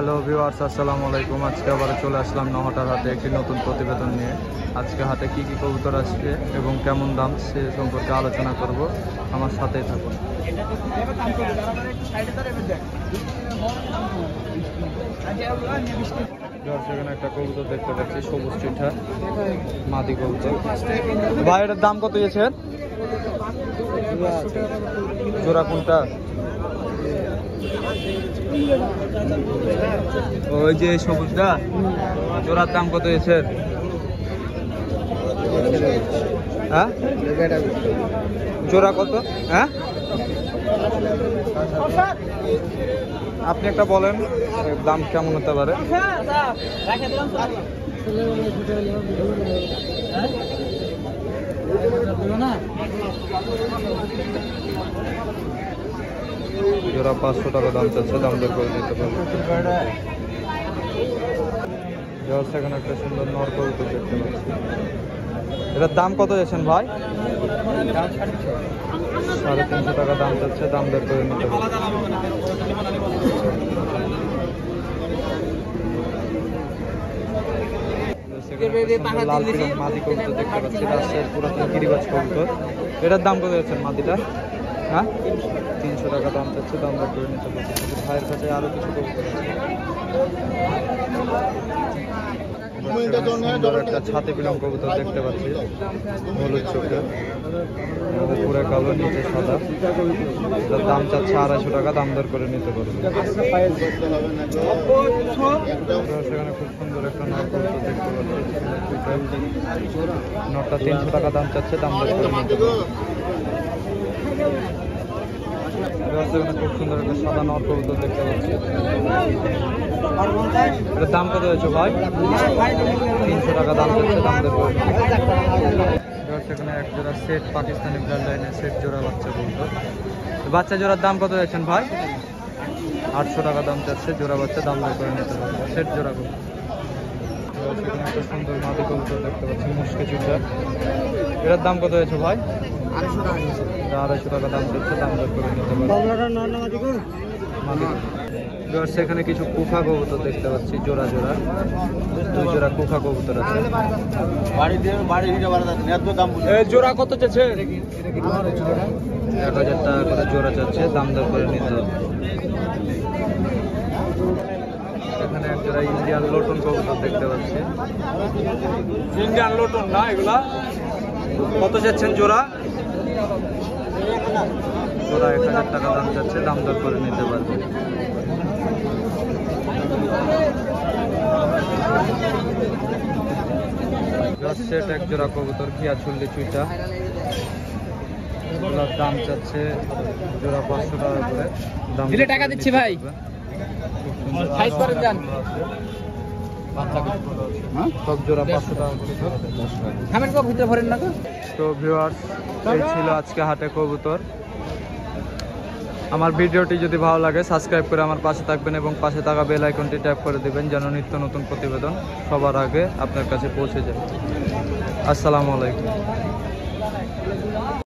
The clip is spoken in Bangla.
হ্যালো ভিউয়ার্স, আসসালামু আলাইকুম। আজকে আবার চলে আসলাম নহাটার হাটে একটি নতুন প্রতিবেদন নিয়ে। আজকে হাটে কি কি কবুতর আসছে এবং কেমন দাম সে সম্পর্কে আলোচনা করব, আমার সাথেই থাকুন। সেখানে একটা কবুতর দেখতে পাচ্ছি, সবুজ চিঠা মাদি কবুতর। ভাই এটার দাম কত দিয়েছেন? জোড়া কোনটা? ওই যে সবুজটা, জোড়ার দাম কত দিয়েছে? হ্যাঁ, জোড়া কত? হ্যাঁ, আপনি একটা বলেন দাম কেমন হতে পারে? জোড়া 500 টাকা দাম চাচ্ছে, দাম দর করে দিতে পারবে। সেখানে একটা সুন্দর নর কবুতর দেখতে পাচ্ছি। এটার দাম কত যাচ্ছেন ভাই? 350 টাকা দাম চাচ্ছে, দাম দর করে নিতে পারবে। লাল পিলক মাদি কবুতর দেখতে পাচ্ছি, রাজশাহীর পুরাতন গিরিবাজ কবুতর। এটার দাম কত যাচ্ছেন মাদিটা? হ্যাঁ, 300 টাকা দাম চাচ্ছে, দাম দর করে নিতে পারবে। ভাইয়ের কাছে আরো কিছু কবুতর আছে। একটা ছাতি পিলং কবুতর দেখতে পাচ্ছি, হলুদ চোখের, পুরো কালো, নিচে সাদা। এটার দাম চাচ্ছে 250 টাকা, দাম দর করে নিতে পারবে। সেখানে খুব সুন্দর একটা নর কবুতর দেখতে পাচ্ছি, নরটা 300 টাকা দাম চাচ্ছে, দাম দর করে নিতে পারবে। খুব সুন্দর একটা সাদা নর কবুতর দেখতে পাচ্ছি। এটার দাম কত হয়েছে ভাই? 300 টাকা দাম চাচ্ছে, দাম দর করে। সেখানে এক জোড়া সেট পাকিস্তানি ব্লাড লাইনের সেট জোড়া বাচ্চা কবুতর। বাচ্চা জোড়ার দাম কত হয়েছেন ভাই? 800 টাকা দাম চাচ্ছে, জোড়া বাচ্চা, দাম দর করে নিতে পারবে। সেট জোড়া কবুতর। সেখানে একটা সুন্দর মাদি কবুতর দেখতে পাচ্ছি, মুসকে চুচা। এটার দাম কত হয়েছে ভাই? 250 টাকা দাম চাচ্ছে, দাম দর করে নিতে পারবে। সেখানে কিছু কুফা কবুতর দেখতে পাচ্ছি, জোড়া জোড়া, 2 জোড়া কুফা কবুতর আছে। জোড়া কত চাচ্ছে? 1000 টাকা করে জোড়া চাচ্ছে, দাম দর করে নিতে হবে। এখানে এক জোড়া ইন্ডিয়ান লোটন কবুতর দেখতে পাচ্ছি। ইন্ডিয়ান লোটন না এগুলা? কত চাচ্ছেন জোড়া? জোড়া 1000 টাকা দাম চাচ্ছে, দাম দর করে নিতে পারবে। সেট এক জোড়া কবুতর, ঘিয়া চুল্লি চুইটা। এগুলোর দাম চাচ্ছে জোড়া 500 টাকা করে, দাম দিলে টাকা দিচ্ছি ভাই। সব জোড়া 500 টাকা করে। তো ভিউয়ার্স, এই ছিল আজকে হাটে কবুতর। আমার ভিডিওটি যদি ভালো লাগে সাবস্ক্রাইব করে আমার পাশে থাকবেন এবং পাশে থাকা বেল আইকনটি ট্যাপ করে দিবেন, যেন নিত্য নতুন প্রতিবেদন সবার আগে আপনার কাছে পৌঁছে যায়। আসসালামু আলাইকুম।